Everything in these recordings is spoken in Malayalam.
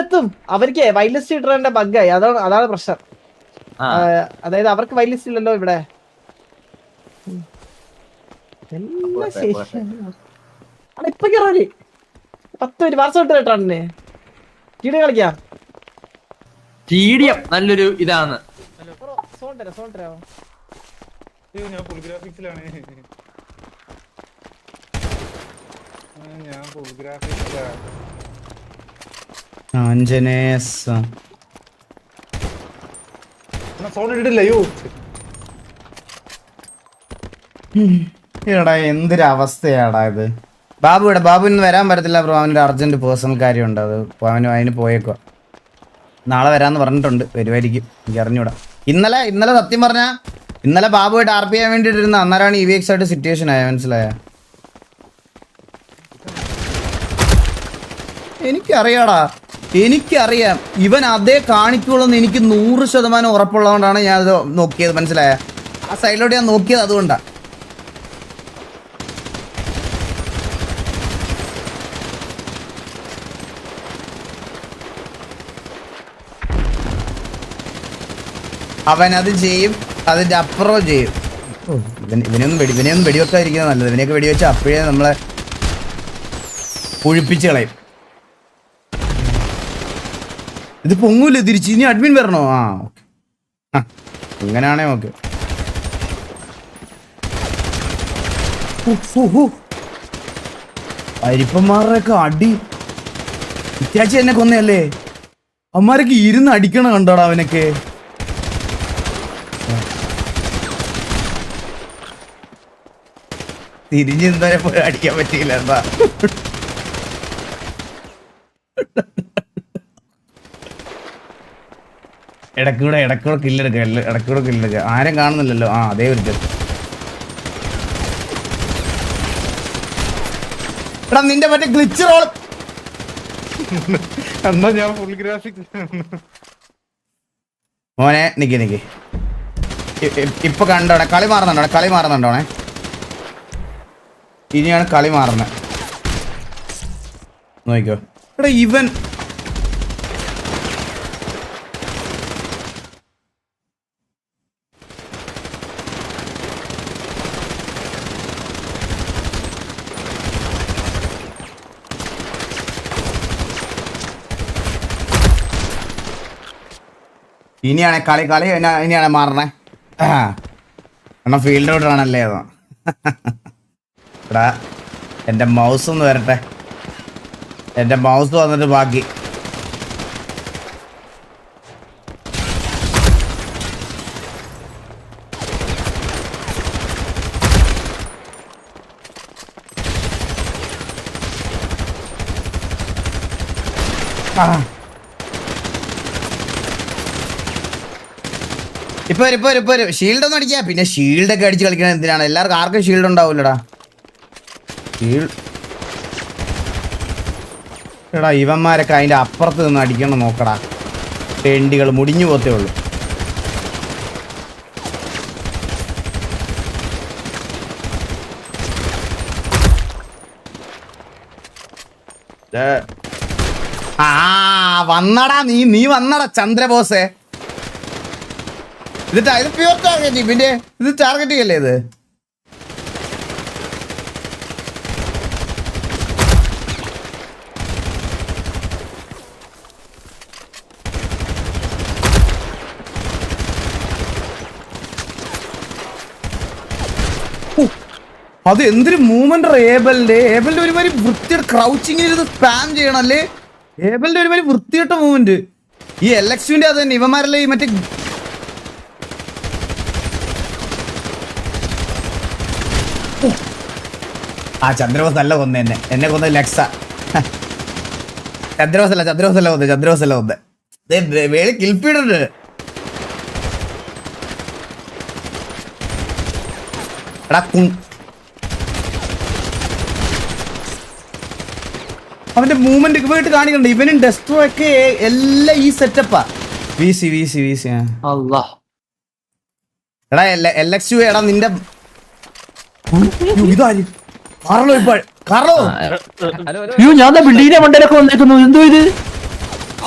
എത്തും. അവർക്ക് വൈറ്റ് ലിസ്റ്റ് ഇടേണ്ട ബഗ്ഗായി. അതാണ് പ്രശ്നം. അതായത് അവർക്ക് വൈറ്റ് ലിസ്റ്റ് ഇല്ലല്ലോ ഇവിടെ. ഇപ്പൊ കേറാല് 10 മിനിറ്റ് വാർത്ത ഇട്ട് കേട്ടാണ് കീഴ കളിക്കാം. നല്ലൊരു ഇതാണ്. ഞാൻ ഫുൾ ഗ്രാഫിക്സിലാണ്. എടാ എന്തൊരവസ്ഥയാടാ ഇത്. ബാബുവിന് വരാൻ പറ്റത്തില്ല ബ്രോ. അവനൊരു അർജന്റ് പേഴ്സണൽ കാര്യമുണ്ട്. അത് അതിന് പോയേക്കോ. നാളെ വരാന്ന് പറഞ്ഞിട്ടുണ്ട്. വരുമായിരിക്കും, എനിക്ക് അറിഞ്ഞൂടാ. ഇന്നലെ സത്യം പറഞ്ഞ ഇന്നലെ ബാബുവായിട്ട് RP ചെയ്യാൻ വേണ്ടിയിട്ടിരുന്ന അന്നേരമാണ് EVX ആയിട്ട് സിറ്റുവേഷൻ ആയ. മനസ്സിലായ? എനിക്കറിയാം ഇവൻ അതേ കാണിക്കുള്ളൂന്ന് എനിക്ക് 100% ഉറപ്പുള്ളതുകൊണ്ടാണ് ഞാനത് നോക്കിയത്. മനസ്സിലായ? ആ സൈഡിലോട്ട് ഞാൻ നോക്കിയത് അതുകൊണ്ടാണ്. അവനത് ചെയ്യും, അതിന്റെ അപ്പുറം ചെയ്യും. ഇവനെയൊന്നും വെടിവെക്കാതിരിക്കുന്നത് നല്ലത്. ഇവനെയൊക്കെ വെടിവെച്ച് അപ്പോഴേ നമ്മളെ ഒഴിപ്പിച്ച് കളയും. ഇത് പൊങ്ങൂല്ലേ തിരിച്ച്? ഇനി അഡ്മിൻ വരണോ? അങ്ങനെയാണേ ഓക്കെ. അരിപ്പന്മാരുടെയൊക്കെ അടി ഇത്യാച്ചി എന്നെ കൊന്നയല്ലേ. അമ്മാരൊക്കെ ഇരുന്ന് അടിക്കണം കണ്ടോടാ അവനൊക്കെ. തിരിഞ്ഞ് ഇന്നലെ പോയി അടിക്കാൻ പറ്റിയില്ല. എന്താ ഇടക്കൂടെ കില്ലെടുക്കുക. ആരും കാണുന്നില്ലല്ലോ. അതേ ഒരു എടാ നിന്റെ മറ്റേ ഗ്ലിച്ച് റോൾ. എന്നാ ഞാൻ ഫുൾ ഗ്രാഫിക്സ് മോനെ നിക്ക് ഇപ്പൊ കണ്ടോടെ കളി മാറുന്നുണ്ടോണേ. ഇനിയാണ് കളി മാറുന്നത്. നോക്കിക്കോ. എടാ ഇവൻ ഇനിയാണ് കളി ഇനിയാണ് മാറണേ. കാരണം ഫീൽഡ് ഔട്ടാണല്ലേ അതോ. എടാ എൻ്റെ മൗസ് ഒന്ന് വരട്ടെ. എൻ്റെ മൗസ് വന്നിട്ട് ബാക്കി. ഇപ്പൊ ഷീൽഡ് ഒന്നും അടിക്കാം. പിന്നെ ഷീൽഡൊക്കെ അടിച്ച് കളിക്കണം എന്തിനാണ്? എല്ലാവർക്കും ആർക്കും ഷീൽഡ് ഉണ്ടാവൂലടാ. എടാ ഇവന്മാരൊക്കെ അതിന്റെ അപ്പുറത്ത് നിന്ന് അടിക്കണം നോക്കടാ. ടെണ്ടികൾ മുടിഞ്ഞു പോത്തേ ഉള്ളൂ. വന്നടാ നീ വന്നടാ ചന്ദ്രബോസേ. ഇത് പ്യൂർ ടാർഗറ്റിംഗ്. പിന്നെ ഇത് ടാർഗറ്റിംഗ് അല്ലേ ഇത്? അത് എന്തൊരു മൂവ്മെന്റ്. ഏബലിന്റെ ഒരുമാതിരി വൃത്തിയുടെ ക്രൗച്ചിങ്ങിൽ ഇരുന്ന് സ്പാം ചെയ്യണല്ലേ. ഏബലിന്റെ ഒരുമാതിരി വൃത്തിയിട്ട മൂവ്മെന്റ്. ഈ LX-ന്റെ അത് തന്നെ. ഇവന്മാരല്ലേ ഈ മറ്റേ ചന്ദ്രബോസ് നല്ല കൊന്ന എന്നെ കൊന്ന ലക്സ. ചന്ദ്രബോസല്ല കൊന്ന വേളി കിൽപ്പിടുണ്ട്. എടാ അവന്റെ മൂവ്മെന്റ് പോയിട്ട് കാണിക്കണ്ട. ഇവനും ഡെസ്ട്രോ ഒക്കെ എല്ലാം ഈ സെറ്റപ്പാ. VC എടാ LX എടാ നിന്റെ ഇതാര് കാർലോ ഞാൻ ബിൽഡിങ്ങിന്റെ മണ്ടയിലൊക്കെ വന്നേക്കുന്നു. എന്തോ ഇത്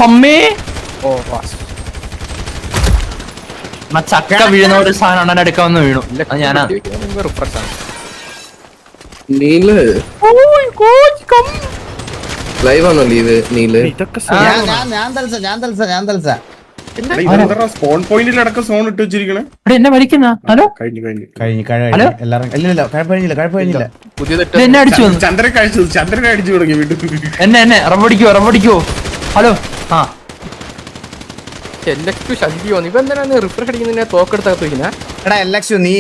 അമ്മേ ചക്ക വീഴുന്ന ഒരു സാധനം അണ്ണൻ എടുക്കാമെന്ന് വീണു അത് ഞാനാ നീല് ലൈവ് ആണോ ലീവ് നീല് ഞാൻ തൽസ സ്പോൺ പോയിന്റിലടക്കം സോൺ ഇട്ട് വെച്ചിരിക്കണേ. എന്നെ വലിക്കുന്ന ഹലോ കഴിഞ്ഞു എല്ലാരും ഇല്ല കുഴപ്പമില്ല എന്നെ അടിച്ചു വന്നു ചന്ദ്രനെ അടിച്ചു തുടങ്ങി വീട്ടിൽ. എന്നെ റബ്ബടിക്കോ ഹലോ ആ ശല്യോ ഇവ എന്തിനാ റിഫ്രഷ് അടിക്കുന്നതിനെ തോക്കെടുത്ത് എടാ എലക്ഷു നീ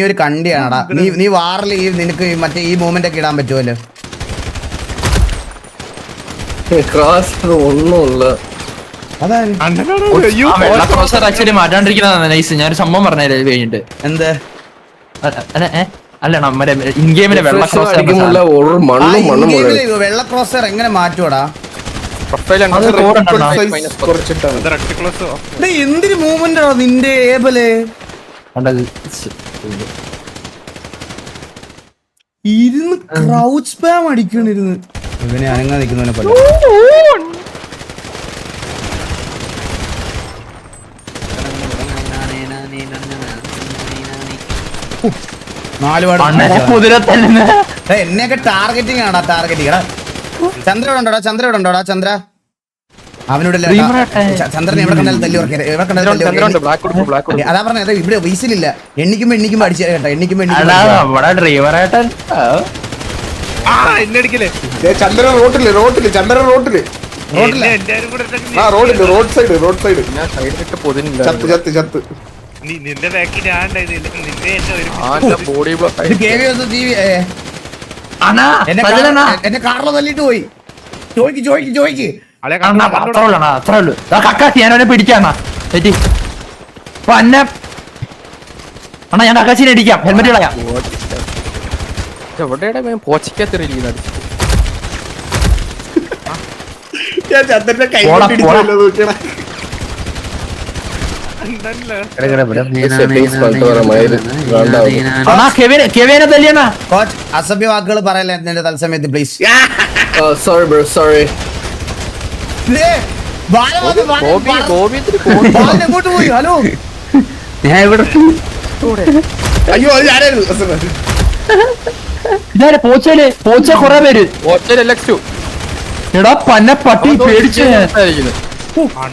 ഒരു കണ്ടിയാണടാ. നീ വാറിൽ നിനക്ക് മറ്റേ ഈ മൂവ്മെന്റ് ഒക്കെ ഇടാൻ പറ്റുമല്ലോ. ക്രോസ് ഒന്നുമില്ല. വെള്ള ക്രോസർ ആക്ച്വലി മാറ്റാണ്ടിരിക്കുന്നതാണ് നൈസ്. ഞാനൊരു സംഭവം പറഞ്ഞത് കഴിഞ്ഞിട്ട് എന്ത് അല്ല നമ്മുടെ ഇൻ ഗെയിമിലെ വെള്ള ക്രോസർ വെള്ള ക്രോസർ എങ്ങനെ മാറ്റുവടാ? എന്തിന് മൂവ്മെന്റ് ആണോ നിന്റെ ഏബല്? ഇരുന്ന് ക്രൗച്ച് സ്പാം അടിക്കണിരുന്ന് ഇവനെ അനങ്ങാ നിൽക്കുന്നവനെ പോലെ. എന്നെയൊക്കെ ടാർഗറ്റിംഗ് ആണോ? ടാർഗറ്റിംഗ് ചന്ദ്ര ഇവിടെ ഉണ്ടോടാ? ചന്ദ്ര അവനോട് ചന്ദ്രനെ എവിടെ കണ്ടാലും തല്ലി അതാ പറഞ്ഞത്. ഇവിടെ വീസിലില്ല. എണ്ണിക്കുമ്പോ അടിച്ചു കേട്ടോ. എണ്ണിക്കുമ്പോ ചന്ദ്രൻ റോഡില് റോഡ് സൈഡ് ചത്ത് നിന്റെ ബാക്കിൽ ബോഡി എന്നെ കാറിലോ തല്ലിട്ട് പോയി. ചോയ്ക്ക് ഞാനവനെ പിടിക്കാണ തെറ്റി അന്ന അണ്ണാ ഞാൻ അക്കാശിനെ അടിക്കാം. ഹെൽമെറ്റ് കളയാം. എവിടെയാണ് പോച്ചക്കത്തിരിക്കുന്നത്? അസഭ്യ വാക്കുകൾ പറയല്ലേ എന്റെ തത്സമയത്ത് പ്ലീസ്. സോറി എങ്ങോട്ട് പോയി? ഹലോ ഞാൻ ഇവിടെ അയ്യോ അത് ഞാനായിരുന്നു. ഇതാരെ പോച്ച കൊറേ പേര് എടാ പന്ന പട്ടി പേടിച്ചു.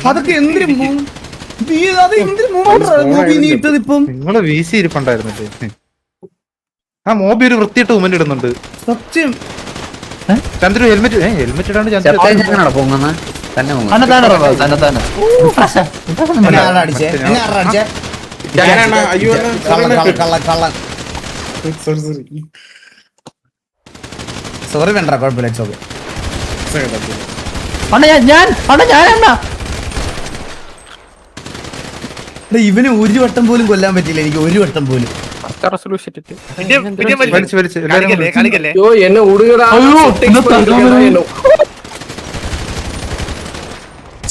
അതൊക്കെ എന്തിനും ഇട്ടതിപ്പം നിങ്ങള് വീശി ഇരിപ്പുണ്ടായിരുന്നില്ലേ? ആ മോബി ഒരു വൃത്തിയിട്ട് ഉമ്മൻ ഇടുന്നുണ്ട്. സത്യം. ചന്ദ്രു ഹെൽമെറ്റ് ഇടാണ്ട് ചന്ദ്ര സോറി വേണ്ട കുഴപ്പമില്ല. ഇവന് ഒരു വട്ടം പോലും കൊല്ലാൻ പറ്റില്ല. എനിക്ക് ഒരു വട്ടം പോലും. എന്നെ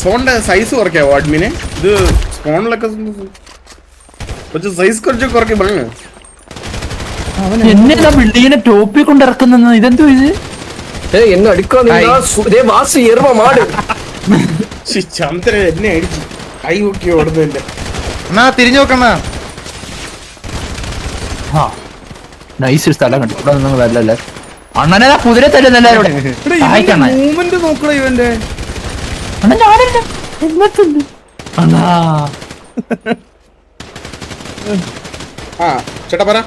സ്പോണിന്റെ സൈസ് കുറയ്ക്കാവോ അഡ്മിനെ? ഇത് സ്പോണിലൊക്കെ കുറച്ച് സൈസ് കുറയ്ക്കും പറഞ്ഞു. എന്നെ ബിൽഡിങ്ങിനെ ടോപ്പിൽ കൊണ്ടിറക്കുന്ന ഇതെന്തോ ഇത്? എന്നെ അടിക്കാൻ ചന്ദ്രൻ എന്നെ അടിച്ചു കൈ നോക്കി ഓടുന്നതിന്റെ. എന്നാ തിരിഞ്ഞു നോക്കണ. നൈസ് സ്ഥലം കണ്ടു. ഇവിടെ നിങ്ങൾ അല്ലല്ലേ അണ്ണനെ കുതിര തരുന്ന എല്ലാവരും മൂവ്മെന്റ് നോക്കണ ഇവന്റെ. ചേട്ടാ പറ.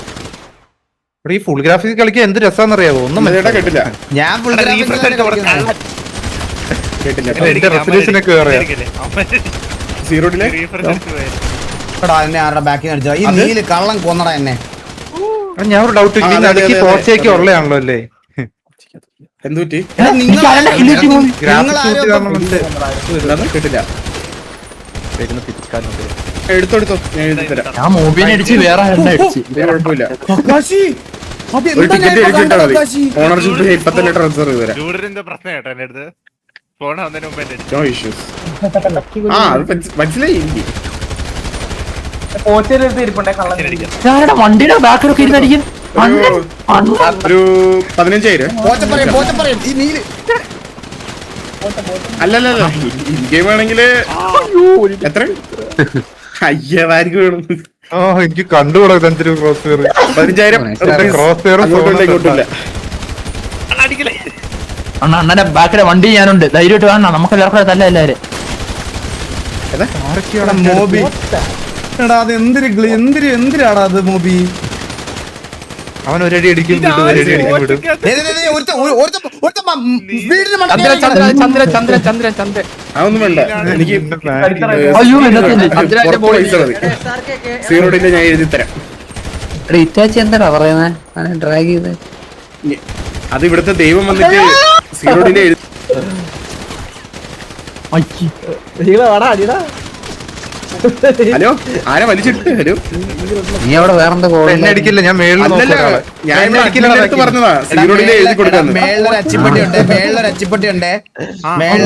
ഈ ഫുൾ ഗ്രാഫിക്സ് കളിക്കാൻ എന്ത് രസാന്നറിയാവോ? ഒന്നും ചേട്ടാ കേട്ടില്ല. ഞാൻ ആരുടെ ബാക്കിൽ അടിച്ചോ? ഈ നീല് കള്ളം കൊന്നടാ എന്നെ. ഞാൻ ഒരു ഡൗട്ട് പോച്ചയൊക്കെ ഉള്ളതാണല്ലോ അല്ലേ? എന്തുപറ്റി? കേട്ടില്ല. എടുത്തോടുത്തോ ഞാൻ മൊബൈൽ അടിച്ച് വേറെ കുഴപ്പമില്ല. ഓണർഷിപ്പ് 10 ലിറ്റർ റിസർവ് തരാം. പ്രശ്നം കേട്ടോ എന്റെ അടുത്ത് ഫോൺ വന്നതിന് മുമ്പ് നോ ഇഷ്യൂസ്. ആ അത് മനസ്സിലായി എനിക്ക്. വണ്ടിയുടെ ബാക്കിലൊക്കെ ഇരുന്നടിക്കും. ഒരു 15,000. അല്ലല്ല ഗെയിം ആണെങ്കില് എത്ര അയ്യായിരം വേണം. എനിക്ക് കണ്ടുകൂടാ അഞ്ച് ക്രോസ് ഫെയർ 15,000 ക്രോസ് ഫെയർ ഇങ്ങോട്ടില്ല. അടിക്കലേ അണ്ണന്റെ ബാക്കിലെ വണ്ടി ഞാനുണ്ട്, ധൈര്യമായിട്ട് വേണം, നമുക്ക് എല്ലാവർക്കും തല്ല എല്ലാവരും. മോബി എടാ അത് എന്തിനാടാ അത് മോബി? അവൻ ഒരടി അടിക്കും വിടും, ഒരടി അടിക്കും വിടും. അതൊന്നും വേണ്ട, എനിക്ക് അയ്യോ എന്നത്തെ സീറോഡിന്റെ ഞാൻ എഴുതി തരാം. ഇറ്റാച്ചി എന്താടാ പറയുന്നത്? ഡ്രാഗ് ചെയ്ത് അത് ഇവിടുത്തെ ദൈവം വന്നിട്ട് സീറോഡിന്റെ എഴുതി. ഹലോ ആരാ വലിച്ചിട്ട്? ഹലോ നീ അവിടെ വേറെന്താ എന്നെ അടിക്കില്ല, ഞാൻ മേളിൽ അല്ലല്ല, ഞാൻ ഇവിടെ അടിക്കില്ല എടുത്ത് പറഞ്ഞതാ. സീറോഡിന്റെ എഴുതി കൊടുക്കാന്ന്. മേളിലൊരു അച്ചിപ്പട്ടി ഉണ്ട്.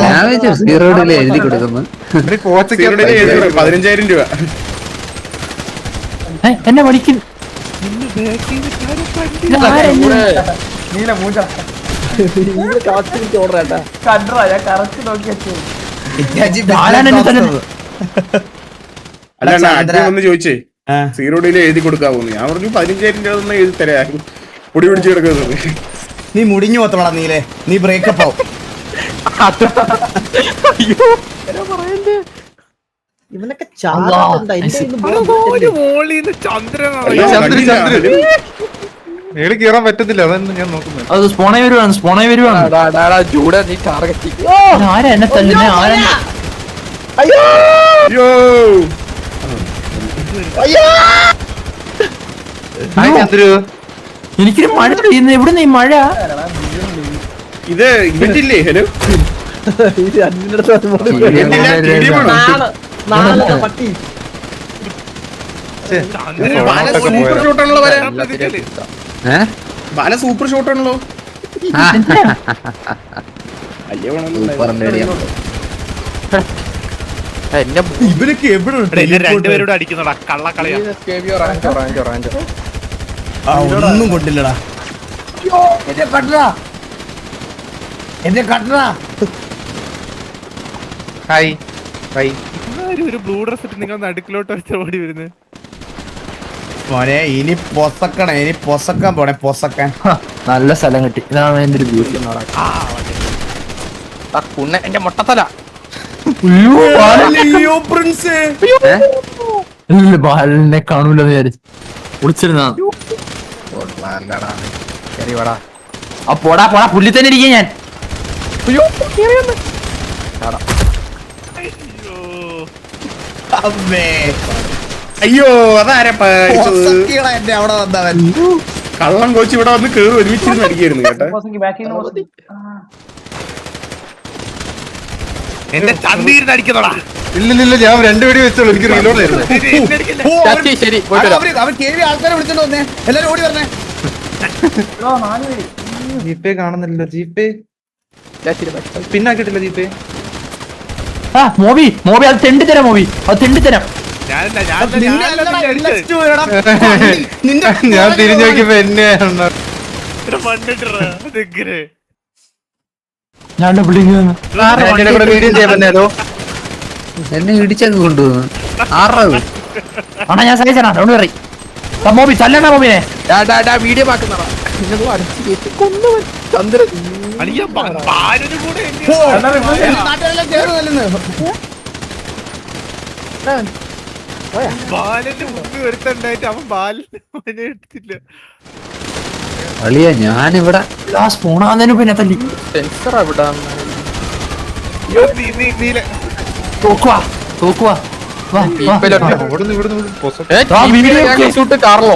ഞാൻ വെച്ചു സീറോഡിൽ എഴുതി കൊടുക്കുന്നു. സീറോഡിന്റെ എഴുതി കൊടുക്കും 15,000 രൂപ. എന്നെ പഠിക്കും അല്ല ആദ്യം ഒന്ന് ചോദിച്ചേ സീറോഡിൽ എഴുതി കൊടുക്കാവൂന്ന്. ഞാൻ പറഞ്ഞു 15,000 രൂപ ഒന്ന് എഴുതി തരാ. പൊടി പിടിച്ച് കിടക്കുന്നത്. നീ മുടിഞ്ഞു പോത്തോളാ നീലേ, നീ ബ്രേക്കപ്പ് ആവും. ഇവനൊക്കെ ചാടുന്നുണ്ടാ. മേളിൽ കയറാൻ പറ്റത്തില്ല, അതാണ് ഞാൻ നോക്കുന്നത്. അത് സ്പോണേ വരുവാണ്. ആരാ എന്നെ തല്ലുന്നേ? ആരാ? അയ്യോ എനിക്കൊരു മഴ പെയ്യുന്നു. എവിടെ നീ മഴ? ഇത് ഇവന്റില്ലേ? ഹലോ പട്ടി സൂപ്പർ ഷോട്ടാണല്ലോ ബാല, സൂപ്പർ ഷോട്ടാണല്ലോ. ഇവരൊക്കെ എവിടെ രണ്ടുപേരോട് അടിക്കുന്നടാ കള്ളക്കളിയാ. ഒന്നും കൊണ്ടില്ലടാ. എന്റെ കട്ടറാ. Hi hi. ഒരു ബ്ലൂ ഡ്രസ് ഇട്ട് നിങ്ങൾ നടുക്കിലോട്ട് വെച്ച ഓടി വരുന്നത്. മോനെ ഇനി പൊസക്കാൻ പോണേ, പൊസക്കാൻ. നല്ല സ്ഥലം കിട്ടി. ഇതാണ് എന്റെ ഒരു ബ്യൂട്ടി. എന്റെ മുട്ടത്തല ബാലിനെ കാണൂലെന്ന് വിചാരിച്ചു വിളിച്ചിരുന്ന. പോടാ പുള്ളി തന്നെ ഇരിക്കുക ഞാൻ. അയ്യോ അതാരാ എന്റെ അവിടെ വന്നവൻ കള്ളം കോച്ച് ഇവിടെ വന്ന് കേറി ഒരുമിച്ചിരുന്ന് അടിക്കായിരുന്നു കേട്ടോ. എന്റെ ചന്തിരുന്ന് അടിക്കുന്നടാ. ഇല്ലില്ല, ഞാൻ 2 വെടി വെച്ചോളൂ, എനിക്ക് റീലോഡ് ആയിരുന്നു. അവൻ കേവി ആൾക്കാരെ വിളിച്ചോണ്ട് വന്നേ, എല്ലാരും ഓടി വരണേ. ജീപ്പേ കാണുന്നില്ല, ജീപ്പേ പിന്നാക്കിട്ടില്ല ജീപ്പേ. മോബി അത് തെണ്ടിത്തരാം. ഞാൻ തിരിഞ്ഞു നോക്കിയപ്പോ എന്നെയാണ്. ഞാൻ വീഡിയോ ചെയ്യാൻ പറ്റാലോ. എന്നെ ഇടിച്ചൊക്കെ കൊണ്ടുപോകുന്നു. ആറത് ആണോ ഞാൻ സഹിച്ചാ ഡൗണ്ട് കയറി. മോബി തല്ലണ മോബിനെ. വീഡിയോ പാക്കുന്നതാ. ചന്ദ്രൻ നാട്ടുകാരെല്ലാം കേറുന്നല്ലെന്ന്. ബാലന്റെ മുമ്പ് ഒരുത്തുണ്ടായിട്ട് അവൻ ബാലനെ എടുത്തില്ല. അളിയ ഞാനിവിടെ സ്പോണാന്നതിന് പിന്നെ തല്ലി. സെൻസർ എവിടെ? തോക്കുവാ കാർലോ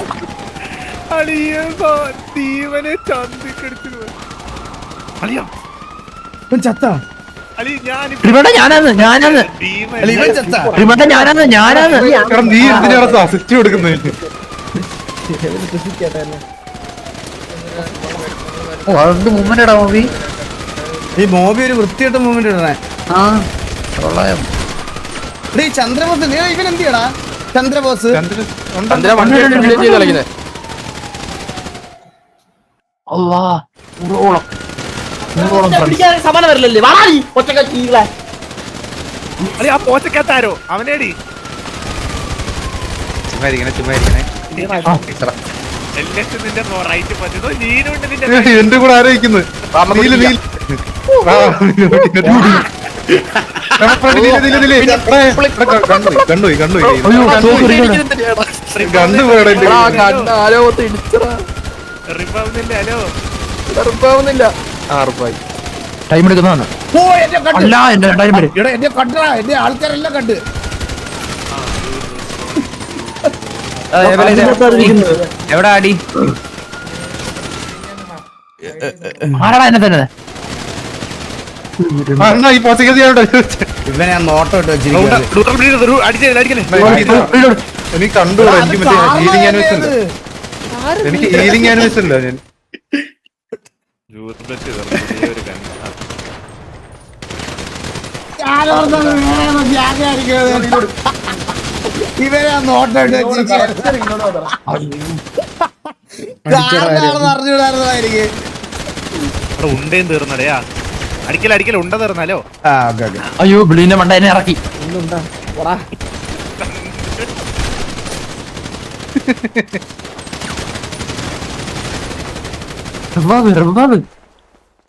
ദീവനെ ചന്തിക്കെടുത്തു. ചത്താ ഞാനാന്ന് നീ എന്തിനാണ് അസിസ്റ്റ് കൊടുക്കുന്നത്? മൂവ്മെന്റ് ഇടാ മൂവി. ഈ മോബി ഒരു വൃത്തിയായിട്ട് മൂവ്മെന്റ് ഇടണേ. ചന്ദ്രബോസ് ഇവൻ എന്തിയാടാ? ചന്ദ്രബോസ് സമാനം വരില്ലല്ലേ വാടി ഒറ്റ അളി ആ പോച്ചക്കകത്താരോ അവനേടി ചുമ്മാ ഇരിക്കണേ എല്ലാത്തും നിന്റെ റൈറ്റ് പറ്റുന്നു നീനുണ്ട് നിന്റെ എന്റെ കൂടെ ആരോഗ്യക്കുന്നു കണ്ടുപോയി റിപ്പാവുന്നില്ല ഹലോ ടൈം എടുക്കുന്നതാണ് അല്ല എന്റെ 2000 പേര് എന്നെ കണ്ടാ എന്റെ ആൾക്കാരെല്ലാം കണ്ട് എവിടെ അടി ആരാടാ എന്നെ തന്നെ ഈ പോച്ചക്കത്തിയാണോ ഇവനെ ഞാൻ നോട്ടം ഇട്ട് വെച്ചിരിക്കുന്നത് എനിക്ക് കണ്ടുകൂടാ എനിക്ക് മറ്റേ ഹീലിംഗ് ആനിവേഴ്സ് ഉണ്ട് എനിക്ക് ഹീലിംഗ് ആനിവേഴ്സ് ഉണ്ടോ ഞാൻ ഇവനെ ഞാൻ നോട്ടം ഇട്ട് അറിഞ്ഞൂടായിരുന്നതായിരിക്കും ഉണ്ടേം തീർന്നടയാ അടിക്കല ഉണ്ട തീർന്നാലോ അയ്യോ ബ്ലീന്റെ മണ്ട എന്നെ ഇറക്കി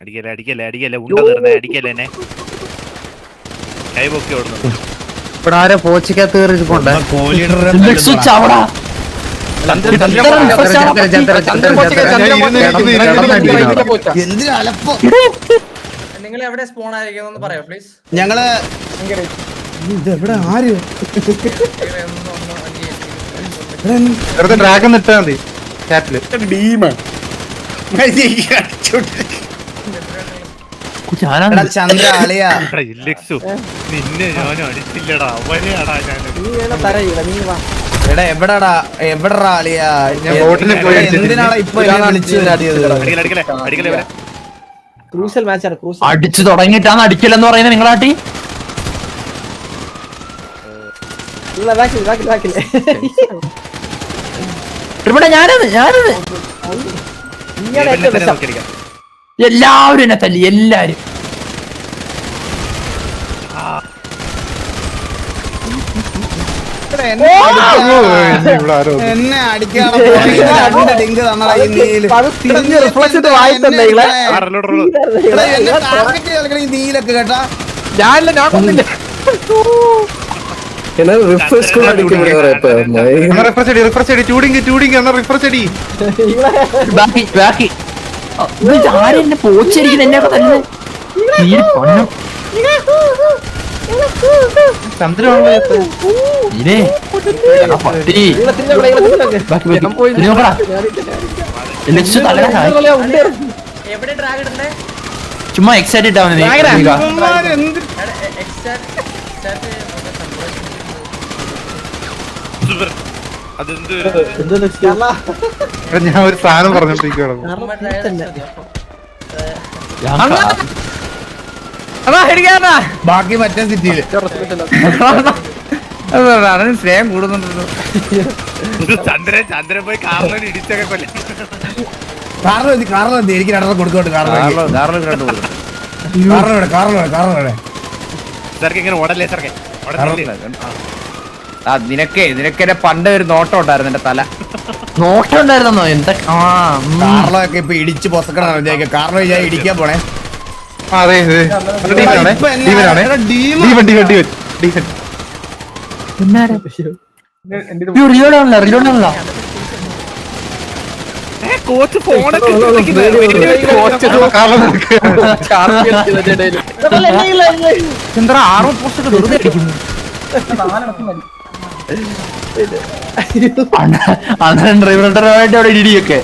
അടിക്കല ഉണ്ട തീർന്നേ അടിക്കല എന്നെ കൈപൊക്കെ ഓടുന്നു ഇവിടെ ആരോ പോച്ചക്കകത്ത് കയറിയിരിപ്പുണ്ട് സ്വിച്ച് അവിടെ നിങ്ങൾ എവിടെ സ്പോൺ ആയിരിക്കും പറയാം പ്ലീസ്. ഞങ്ങള് ഇതെവിടെ ആര് വെറുതെ ഡ്രാഗൺ ഇട്ടാ മതി ചാറ്റില് ചന്ദ്ര അളിയാ ഇല്ലക്സു നിന്നെ ഞാൻ അടിച്ചില്ലടാ അവനെയാടാ ഞാൻ എടാ എവിടെടാ അളിയാ ഞാൻ ബോട്ടിന് പോയി എന്തിനാടാ ഇപ്പൊ എന്നെ വിളിച്ചു വരുത്തിയത് അടിക്കല ക്രൂഷ്യൽ മാച്ചാണ് ക്രൂഷ്യൽ അടിച്ചു തുടങ്ങിയിട്ടാണ് അടിക്കലെന്ന് പറയുന്നത് നിങ്ങളാട്ടി ഇവിടെ ഞാനത് എല്ലാവരും എന്നെ തല്ലി എല്ലാരും എന്നെ അടിക്കാണ് രണ്ട് ഡിങ്ക് തന്നടാ ഈ നീല് ഈ നീലൊക്കെ കേട്ടാ റിഫ്രഷ് അടി ടൂഡിങ് റിഫ്രഷ് അടി ബാക്കി ആരെന്നെ പോച്ചിരിക്കുന്ന എന്നെയൊക്കെ തന്നെ എവിടെ ഡ്രാഗ് ഇടണ്ടേ? ചുമ്മാ എക്സൈറ്റ് ഇട്ടാ മതി ഞാൻ ഒരു സാധനം പറഞ്ഞോണ്ടിരിക്കുകയാണ് ബാക്കി മറ്റേ സിറ്റിയില് സ്നേഹം കൂടുന്നുണ്ടല്ലോ. ചന്ദ്രൻ പോയി കാറിൽ ഇടിച്ചൊക്കെ കൊല്ലേ. കാറിലെത്തി എനിക്ക് രണ്ടെണ്ണം കൊടുക്കോട്ട് സാർക്ക് ഇങ്ങനെ ഓടല്ലേ സാർക്ക് നിനക്കെന്നെ പണ്ട് ഒരു നോട്ടം ഉണ്ടായിരുന്നു എന്റെ തല. നോട്ടം ഉണ്ടായിരുന്നോ എന്താ കാറിലൊക്കെ ഇപ്പൊ ഇടിച്ച് പൊസക്കണം കാറിൽ ഞാൻ ഇടിക്കാൻ പോണേ അതെ റിലോഡാണല്ലോ കോച്ച് ഫോണൊക്കെ എന്താ 6 പോസ്റ്റൊക്കെ വെറുതെ അടിക്കുന്നു അണ്ണൻ ഡ്രൈവറായിട്ട് അവിടെ ഇടിയൊക്കെ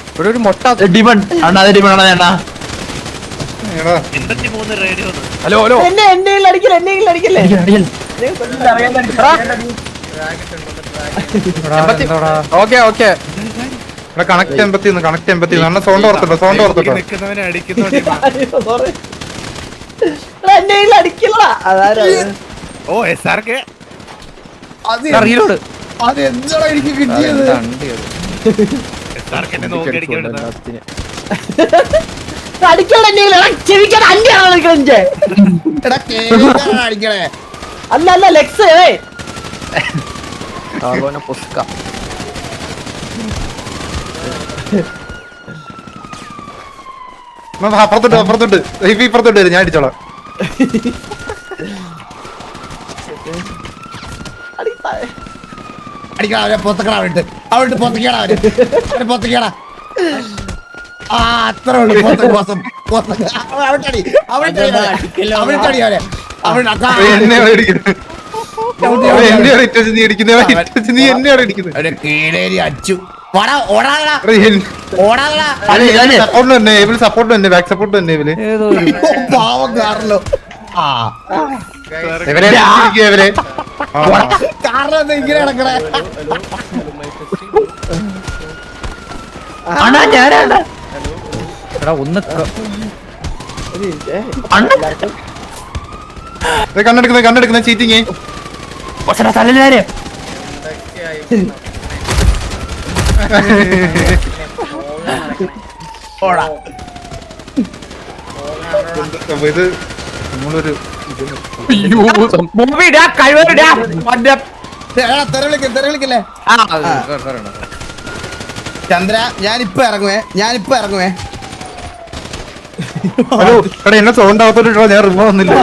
ഇവിടെ ഒരു മൊട്ട ഡിമൺ അണ്ണാ അതെ ഡിമൺ ആണോ ചേട്ടാ 83 റേഡിയോ. ഹലോ അടിക്കല്ലേ ഓക്കെ കണക്ട് 81 അണ്ണ സൗണ്ട് ഓർത്തിട്ടോ നിൽക്കുന്നവനെ അടിക്കുന്നോണ്ട് അടിക്കില്ല അതാരാ ഓ എസ് ആർക്ക് റീലോഡ് അത് എന്താടാ എനിക്ക് കിട്ടിയത് എന്നെ നോക്കി അടിക്കണ്ട ചെവിക്കാൻ അന്യാണ് കളിക്കണേ എടാ കേറിയിട്ടാണ് അടിക്കണേ. അല്ല അല്ല ലെക്സ് അപ്പുറത്തോട്ട് ഇപ്പുറത്തോട്ട് വരും, ഞാൻ അടിച്ചോളാം. അടിക്കടാ അവരെ പൊത്തക്കടാ അവിടെ പൊത്തക്കടാ അവര് പൊത്തക്കടാ. ആ അത്ര ഉള്ളു എന്നെ അടിക്കുന്നത് നീ അടിക്കുന്നത്, നീ എന്നെയാണ് അടിക്കുന്നത്. കീഴേരി അടിച്ചു. ഓടാ സപ്പോർട്ട് തന്നെ ഇവര്, സപ്പോർട്ട് തന്നെ, ബാക്ക് സപ്പോർട്ട് തന്നെ ഇവര്. പാവം കാറിലോ. ആ ഇവരെ അടിച്ചിരിക്കുക ഇവരെ. കാരണം ഇങ്ങനെ കിടക്കണേ. അണ്ണാ ഞാനാണ് എടാ ഒന്ന് കണ്ണെടുക്കുന്ന ചീറ്റിങ്. തലേ ഓടാ ഇത് നമ്മളൊരു തെരവിളിക്കല്ലേ. ചന്ദ്ര ഞാനിപ്പോ ഇറങ്ങുവേ. ഹലോ എടാ എന്നെ സൗണ്ട് ആവത്തോട്ടോ, ഞാൻ റിമോ വന്നില്ല.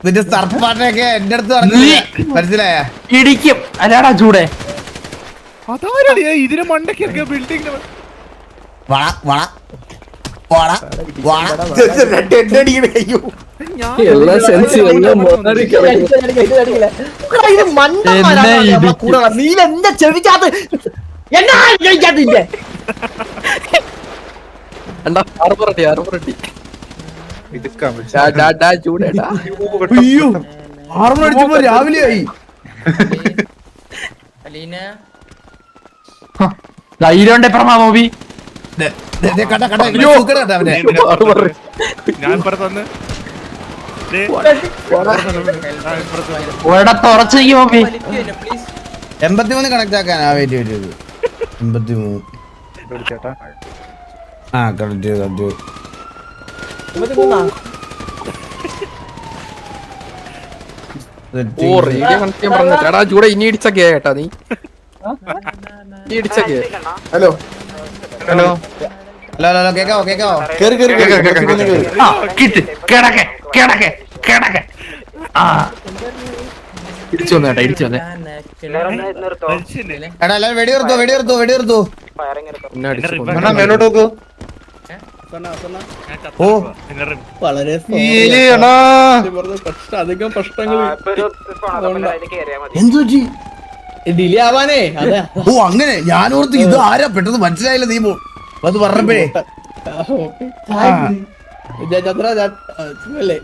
നിന്റെ സർപ്പാട്ടൊക്കെ എന്റെ അടുത്ത് പറഞ്ഞു, മനസ്സിലായ? ഇടിക്കും അല്ലാടാ ചൂടെ. അതാരടിയാ ഇതിന് മണ്ടയ്ക്ക് ബിൽഡിംഗ് നീലെന്താ ചെവിക്കാത്ത എന്നാ ചോദിക്കാത്തില്ലേ? രാവിലെ ആയി. അലീന ധൈര്യം പ്രമാ മൂവി ഞാൻ ഇപ്പുറത്തന്ന് തുറച്ചിരിക്കും മൂവി. വലിക്കുകയല്ലേ പ്ലീസ് 83 കണക്ട് ആക്കാനാ. വെയിറ്റ് 83. ആ കണക്ട് ചെയ്തു. ചൂടെ ഇനി ഇടിച്ചൊക്കെ കേട്ടാ നീ ഇടിച്ചൊക്കെ. ഹലോ ഹലോ ഹലോ ഹലോ കേക്കാവോ കിടക്കെ ഇടിച്ചു വന്നേ. എടാ എല്ലാരും വെടിയെടുത്തു. അണ്ണാ മേലോട്ട് നോക്കൂ. ഓ വളരെ അണ്ണാ അധികം പ്രശ്നങ്ങൾ ഡിലേ ആവാനേ. അതെ ഓ അങ്ങനെ ഞാനോർത്ത് ഇത് ആരാ പെട്ടെന്ന് മനസ്സിലായില്ല. നീ അത് പറഞ്ഞപ്പോഴേ ചന്ദ്ര അല്ലേ